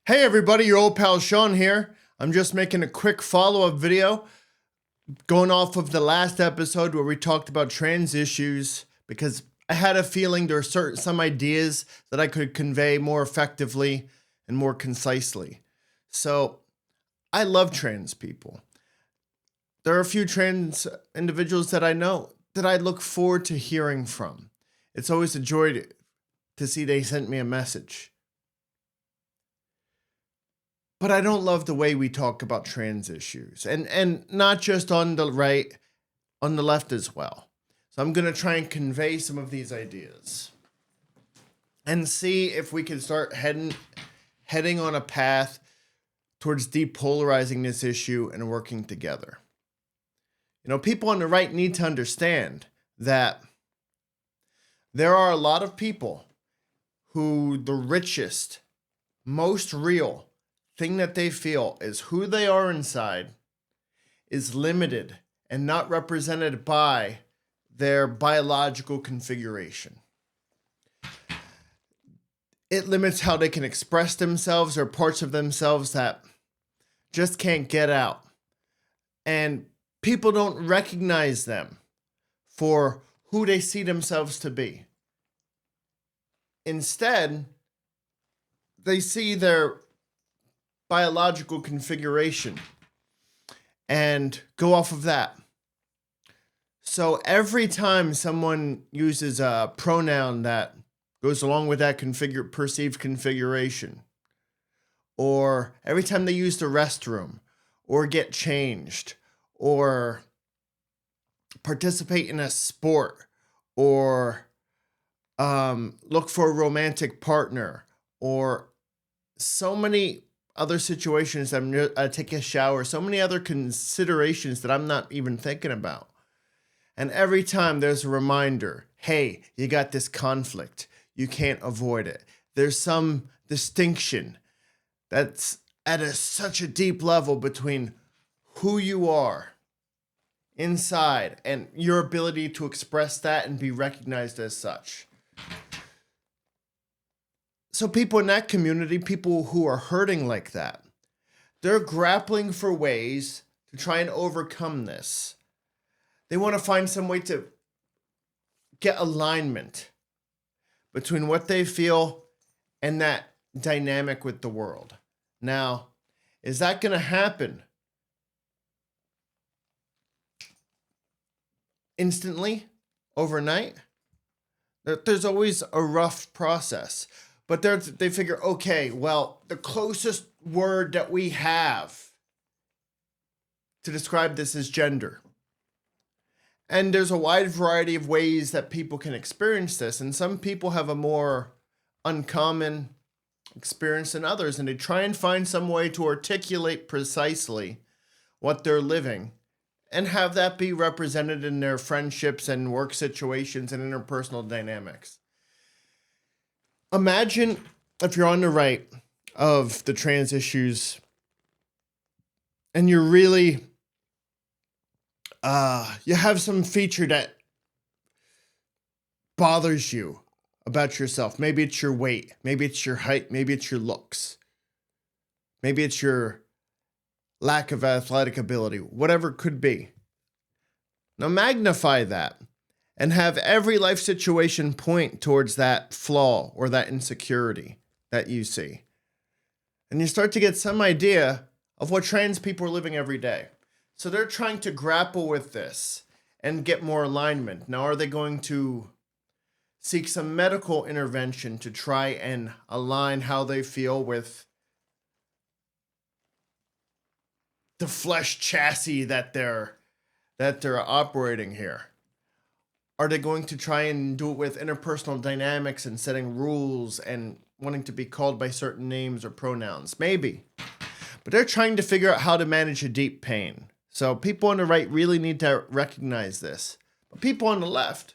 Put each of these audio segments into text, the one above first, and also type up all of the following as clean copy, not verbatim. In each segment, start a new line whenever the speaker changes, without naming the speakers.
Hey everybody, your old pal Sean here. I'm just making a quick follow-up video going off of the last episode where we talked about trans issues because I had a feeling there are some ideas that I could convey more effectively and more concisely. So, I love trans people. There are a few trans individuals that I know that I look forward to hearing from. It's always a joy to see they sent me a message. But I don't love the way we talk about trans issues, and not just on the right, on the left as well. So I'm going to try and convey some of these ideas and see if we can start heading on a path towards depolarizing this issue and working together. You know, people on the right need to understand that there are a lot of people who the richest, most real thing that they feel is who they are inside is limited and not represented by their biological configuration. It limits how they can express themselves or parts of themselves that just can't get out. And people don't recognize them for who they see themselves to be. Instead, they see their biological configuration and go off of that. So every time someone uses a pronoun that goes along with that perceived configuration, or every time they use the restroom, or get changed, or participate in a sport, or look for a romantic partner, or so many other situations, take a shower, so many other considerations that I'm not even thinking about. And every time there's a reminder, hey, you got this conflict. You can't avoid it. There's some distinction that's at such a deep level between who you are inside and your ability to express that and be recognized as such. So people in that community, people who are hurting like that, they're grappling for ways to try and overcome this. They want to find some way to get alignment between what they feel and that dynamic with the world. Now, is that going to happen instantly, overnight? There's always a rough process. But they figure, okay, well, the closest word that we have to describe this is gender. And there's a wide variety of ways that people can experience this. And some people have a more uncommon experience than others. And they try and find some way to articulate precisely what they're living and have that be represented in their friendships and work situations and interpersonal dynamics. Imagine if you're on the right of the trans issues and you're really, you have some feature that bothers you about yourself. Maybe it's your weight. Maybe it's your height. Maybe it's your looks. Maybe it's your lack of athletic ability, whatever it could be. Now magnify that and have every life situation point towards that flaw or that insecurity that you see. And you start to get some idea of what trans people are living every day. So they're trying to grapple with this and get more alignment. Now, are they going to seek some medical intervention to try and align how they feel with the flesh chassis that they're operating here? Are they going to try and do it with interpersonal dynamics and setting rules and wanting to be called by certain names or pronouns? Maybe. But they're trying to figure out how to manage a deep pain. So people on the right really need to recognize this. But people on the left,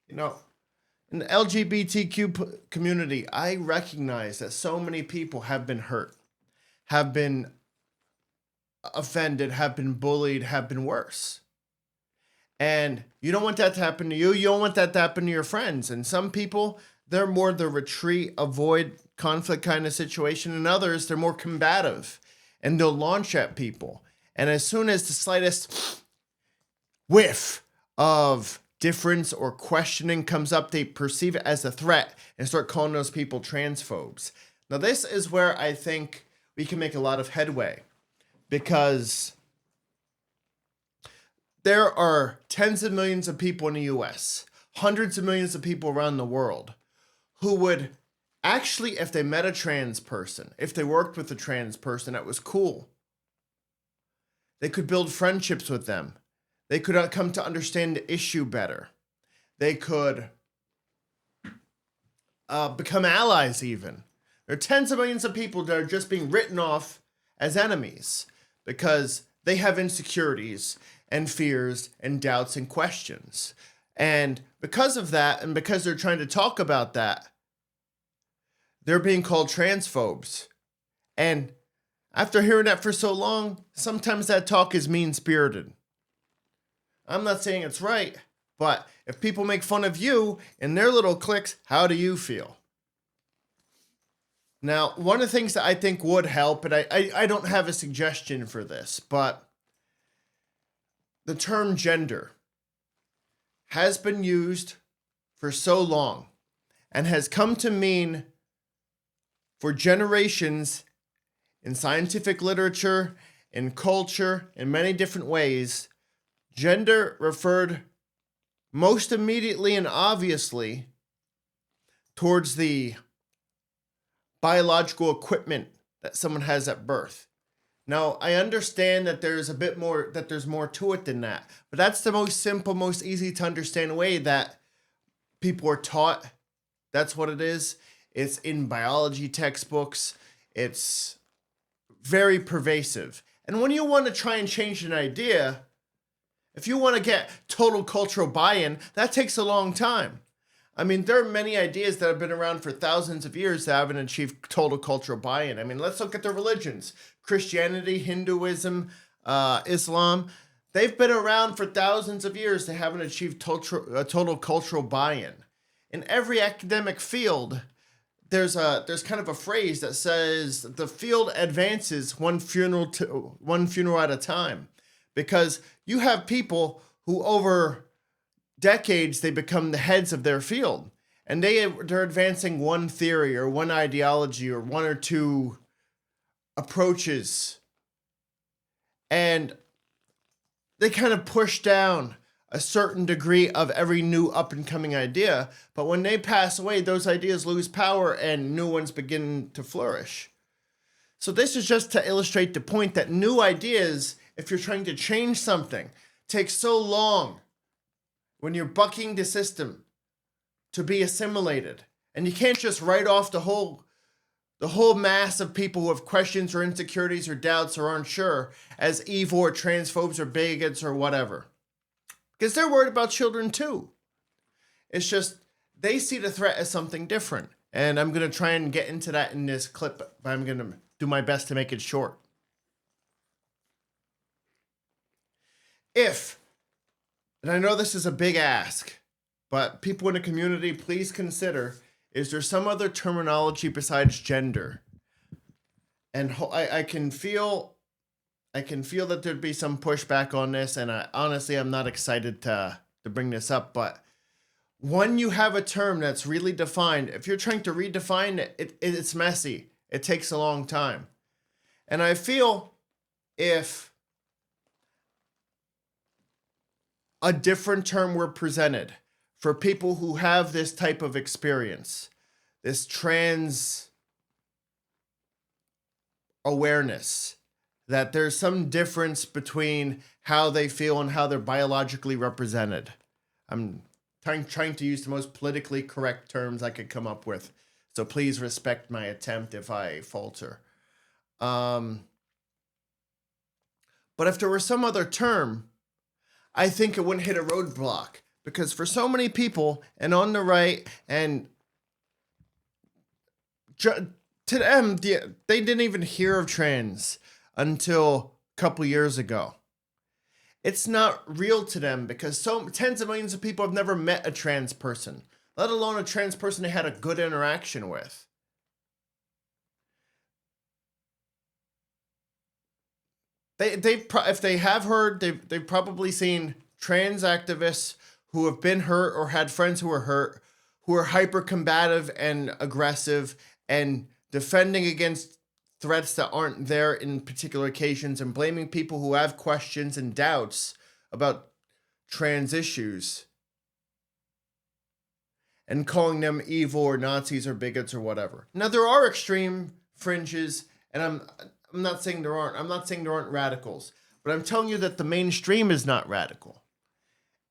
in the LGBTQ community, I recognize that so many people have been hurt, have been offended, have been bullied, have been worse. And you don't want that to happen to you. You don't want that to happen to your friends. And some people, they're more the retreat, avoid conflict kind of situation, and others, they're more combative and they'll launch at people. And as soon as the slightest whiff of difference or questioning comes up, they perceive it as a threat and start calling those people transphobes. Now, this is where I think we can make a lot of headway, because there are tens of millions of people in the US, hundreds of millions of people around the world who would actually, if they met a trans person, if they worked with a trans person that was cool, they could build friendships with them. They could come to understand the issue better. They could become allies even. There are tens of millions of people that are just being written off as enemies because they have insecurities and fears and doubts and questions. And because of that, and because they're trying to talk about that, they're being called transphobes. And after hearing that for so long, sometimes that talk is mean-spirited. I'm not saying it's right, but if people make fun of you in their little cliques, how do you feel? Now, one of the things that I think would help, and I don't have a suggestion for this, but the term gender has been used for so long and has come to mean for generations in scientific literature, in culture, in many different ways. Gender referred most immediately and obviously towards the biological equipment that someone has at birth. Now, I understand that there's more to it than that, but that's the most simple, most easy to understand way that people are taught. That's what it is. It's in biology textbooks. It's very pervasive. And when you want to try and change an idea, if you want to get total cultural buy-in, that takes a long time. I mean, there are many ideas that have been around for thousands of years that haven't achieved total cultural buy-in. I mean, let's look at the religions. Christianity, Hinduism, Islam. They've been around for thousands of years. They haven't achieved total cultural buy-in. In every academic field, there's kind of a phrase that says the field advances one funeral at a time, because you have people who over decades they become the heads of their field, and they're advancing one theory or one ideology or one or two approaches, and they kind of push down a certain degree of every new up-and-coming idea, but when they pass away, those ideas lose power and new ones begin to flourish. So this is just to illustrate the point that new ideas, if you're trying to change something, take so long when you're bucking the system to be assimilated. And you can't just write off the whole mass of people who have questions or insecurities or doubts or aren't sure as evil or transphobes or bigots or whatever. Because they're worried about children too. It's just they see the threat as something different. And I'm going to try and get into that in this clip, but I'm going to do my best to make it short. And I know this is a big ask, but people in the community, please consider, is there some other terminology besides gender? And I can feel that there'd be some pushback on this, and I'm not excited to bring this up, but when you have a term that's really defined, if you're trying to redefine it, it's messy. It takes a long time. And I feel if a different term were presented for people who have this type of experience, this trans awareness, that there's some difference between how they feel and how they're biologically represented. I'm trying to use the most politically correct terms I could come up with, so please respect my attempt if I falter. But if there were some other term, I think it wouldn't hit a roadblock, because for so many people and on the right, and to them, they didn't even hear of trans until a couple years ago. It's not real to them because tens of millions of people have never met a trans person. let alone a trans person they had a good interaction with. If they have heard, they've probably seen trans activists who have been hurt or had friends who were hurt, who are hyper combative and aggressive and defending against threats that aren't there in particular occasions and blaming people who have questions and doubts about trans issues and calling them evil or Nazis or bigots or whatever. Now there are extreme fringes, and I'm not saying there aren't. I'm not saying there aren't radicals, but I'm telling you that the mainstream is not radical.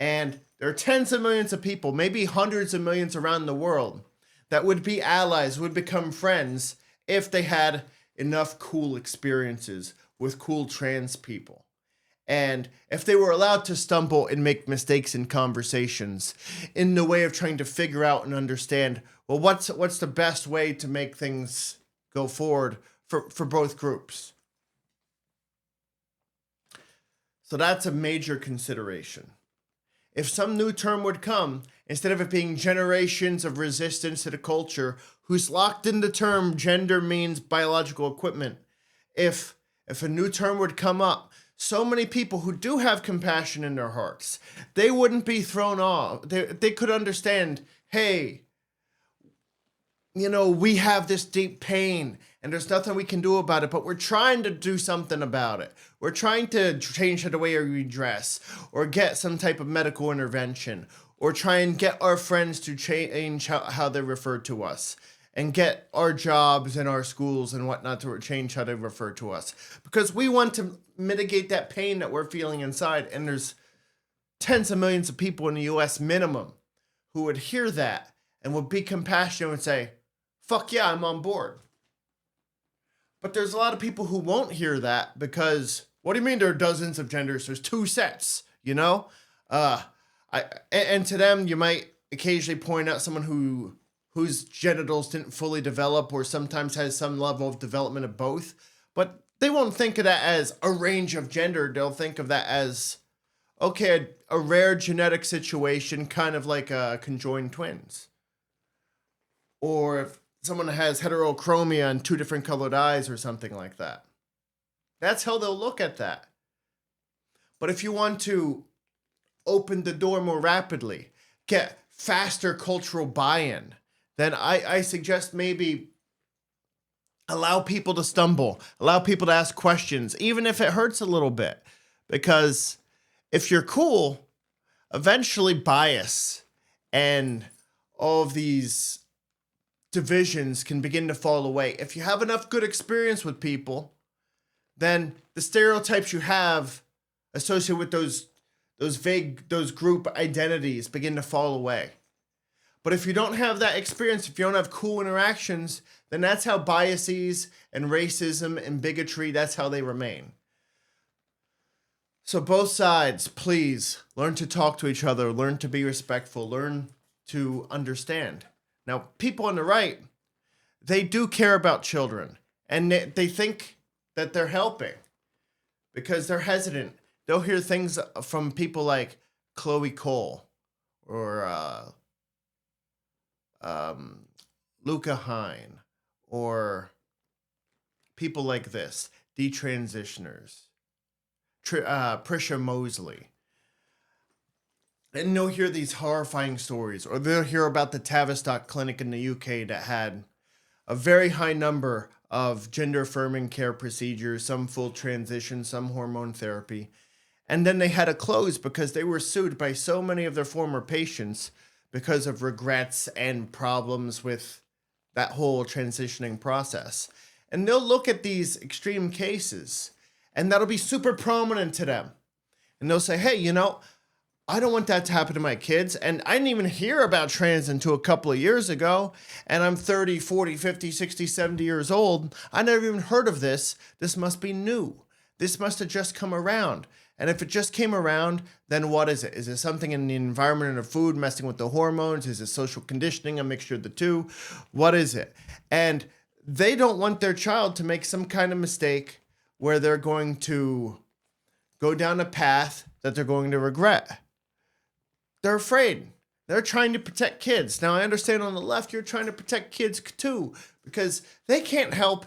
And there are tens of millions of people, maybe hundreds of millions around the world, that would be allies, would become friends if they had enough cool experiences with cool trans people. And if they were allowed to stumble and make mistakes in conversations in the way of trying to figure out and understand, well, what's the best way to make things go forward for both groups. So that's a major consideration. If some new term would come, instead of it being generations of resistance to the culture who's locked in the term gender means biological equipment, if a new term would come up, so many people who do have compassion in their hearts, they wouldn't be thrown off. They could understand, hey, we have this deep pain and there's nothing we can do about it, but we're trying to do something about it. We're trying to change the way we dress or get some type of medical intervention or try and get our friends to change how they refer to us and get our jobs and our schools and whatnot to change how they refer to us. Because we want to mitigate that pain that we're feeling inside. And there's tens of millions of people in the US minimum who would hear that and would be compassionate and say, fuck yeah, I'm on board. But there's a lot of people who won't hear that because, what do you mean there are dozens of genders? There's 2 sets, and to them, you might occasionally point out someone whose genitals didn't fully develop or sometimes has some level of development of both. But they won't think of that as a range of gender. They'll think of that as, okay, a rare genetic situation, kind of like conjoined twins. Or if someone has heterochromia and 2 different colored eyes or something like that. That's how they'll look at that. But if you want to open the door more rapidly, get faster cultural buy-in, then I suggest maybe allow people to stumble, allow people to ask questions, even if it hurts a little bit. Because if you're cool, eventually bias and all of these divisions can begin to fall away. If you have enough good experience with people, then the stereotypes you have associated with those group identities begin to fall away. But if you don't have that experience, if you don't have cool interactions, then that's how biases and racism and bigotry, that's how they remain. So both sides, please learn to talk to each other, learn to be respectful, learn to understand. Now, people on the right, they do care about children, and they think that they're helping because they're hesitant. They'll hear things from people like Chloe Cole or Luca Hine or people like this, detransitioners, Prisha Mosley. And they'll hear these horrifying stories, or they'll hear about the Tavistock Clinic in the UK that had a very high number of gender-affirming care procedures, some full transition, some hormone therapy. And then they had to close because they were sued by so many of their former patients because of regrets and problems with that whole transitioning process. And they'll look at these extreme cases, and that'll be super prominent to them. And they'll say, hey, I don't want that to happen to my kids. And I didn't even hear about trans until a couple of years ago. And I'm 30, 40, 50, 60, 70 years old. I never even heard of this. This must be new. This must have just come around. And if it just came around, then what is it? Is it something in the environment and the food messing with the hormones? Is it social conditioning, a mixture of the two? What is it? And they don't want their child to make some kind of mistake where they're going to go down a path that they're going to regret. They're afraid. They're trying to protect kids. Now, I understand on the left, you're trying to protect kids too, because they can't help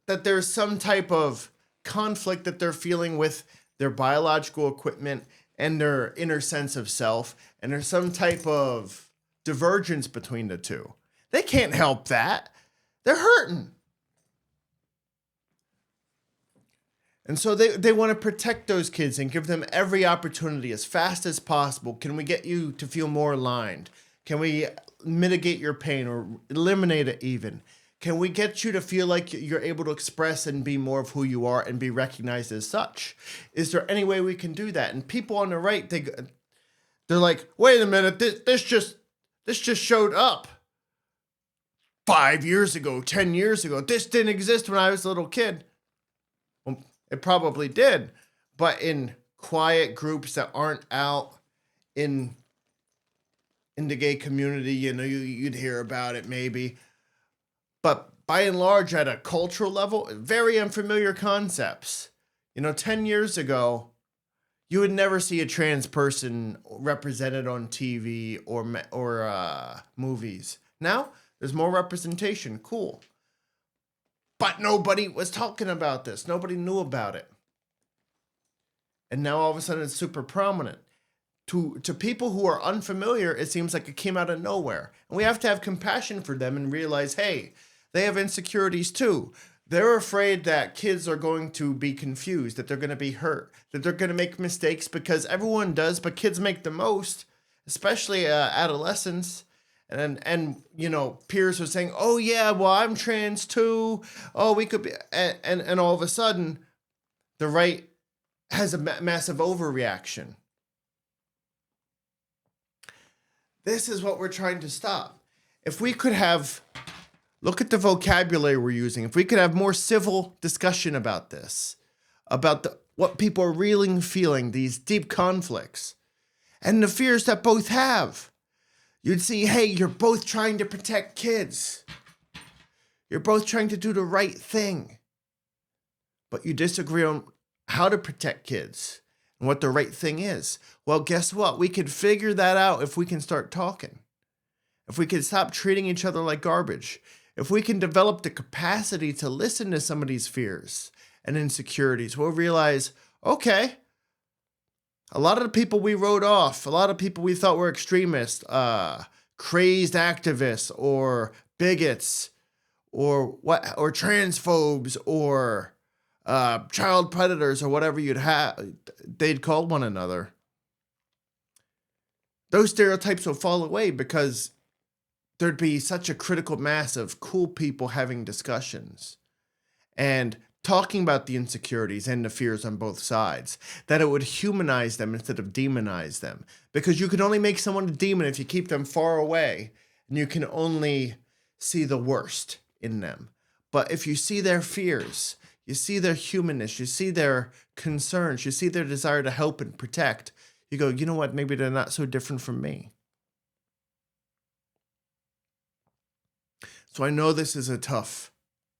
that there's some type of conflict that they're feeling with their biological equipment and their inner sense of self, and there's some type of divergence between the two. They can't help that. They're hurting. And so they want to protect those kids and give them every opportunity as fast as possible. Can we get you to feel more aligned? Can we mitigate your pain or eliminate it even? Can we get you to feel like you're able to express and be more of who you are and be recognized as such? Is there any way we can do that? And people on the right, they're like, wait a minute, this just showed up 5 years ago, 10 years ago. This didn't exist when I was a little kid. Well, it probably did, but in quiet groups that aren't out in the gay community, you'd hear about it maybe. But by and large, at a cultural level, very unfamiliar concepts. 10 years ago, you would never see a trans person represented on TV or movies. Now, there's more representation. Cool. But nobody was talking about this. Nobody knew about it. And now all of a sudden it's super prominent. To people who are unfamiliar, it seems like it came out of nowhere. And we have to have compassion for them and realize, hey, they have insecurities too. They're afraid that kids are going to be confused, that they're going to be hurt, that they're going to make mistakes, because everyone does, but kids make the most, especially adolescents. And peers are saying, oh yeah, well, I'm trans too. Oh, we could be, and all of a sudden, the right has a massive overreaction. This is what we're trying to stop. If we could look at the vocabulary we're using. If we could have more civil discussion about this, about what people are really feeling, these deep conflicts, and the fears that both have, you'd see, hey, you're both trying to protect kids. You're both trying to do the right thing. But you disagree on how to protect kids and what the right thing is. Well, guess what? We could figure that out if we can start talking. If we can stop treating each other like garbage. If we can develop the capacity to listen to some of these fears and insecurities, we'll realize, okay, a lot of the people we wrote off, a lot of people we thought were extremists, crazed activists or bigots or transphobes or child predators or whatever they'd call one another. Those stereotypes will fall away because there'd be such a critical mass of cool people having discussions and talking about the insecurities and the fears on both sides, that it would humanize them instead of demonize them. Because you can only make someone a demon if you keep them far away, and you can only see the worst in them. But if you see their fears, you see their humanness, you see their concerns, you see their desire to help and protect, you go, you know what, maybe they're not so different from me. So I know this is a tough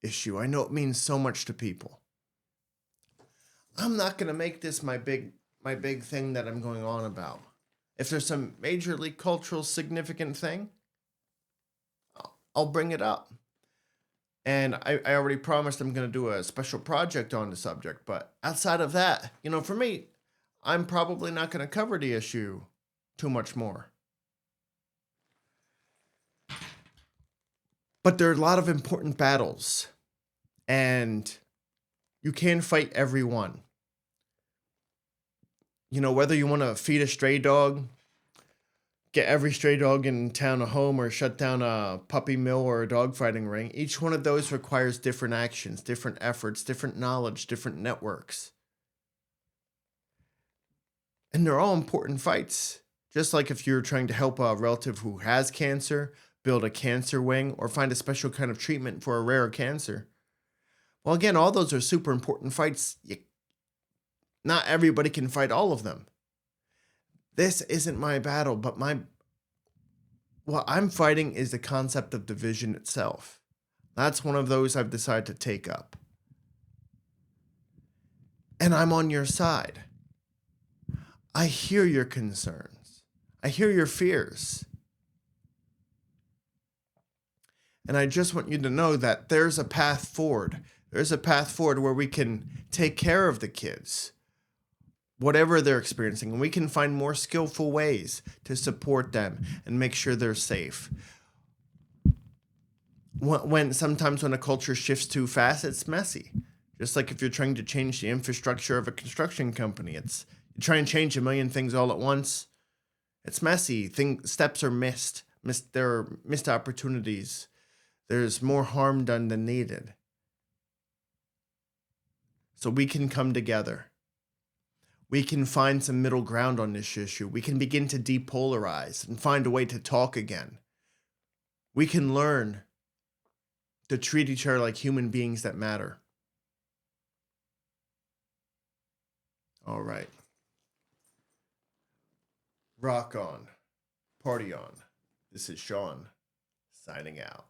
issue. I know it means so much to people. I'm not going to make this my big thing that I'm going on about. If there's some majorly cultural significant thing, I'll bring it up. And I already promised I'm going to do a special project on the subject. But outside of that, for me, I'm probably not going to cover the issue too much more. But there are a lot of important battles, and you can fight every one. Whether you want to feed a stray dog, get every stray dog in town a home, or shut down a puppy mill or a dog fighting ring, each one of those requires different actions, different efforts, different knowledge, different networks. And they're all important fights. Just like if you're trying to help a relative who has cancer, build a cancer wing, or find a special kind of treatment for a rare cancer. Well, again, all those are super important fights. Not everybody can fight all of them. This isn't my battle, but what I'm fighting is the concept of division itself. That's one of those I've decided to take up. And I'm on your side. I hear your concerns. I hear your fears. And I just want you to know that there's a path forward. There's a path forward where we can take care of the kids, whatever they're experiencing, and we can find more skillful ways to support them and make sure they're safe. Sometimes when a culture shifts too fast, it's messy. Just like if you're trying to change the infrastructure of a construction company, you try and change a million things all at once. It's messy. Steps are missed. There are missed opportunities. There's more harm done than needed. So we can come together. We can find some middle ground on this issue. We can begin to depolarize and find a way to talk again. We can learn to treat each other like human beings that matter. All right. Rock on. Party on. This is Sean, signing out.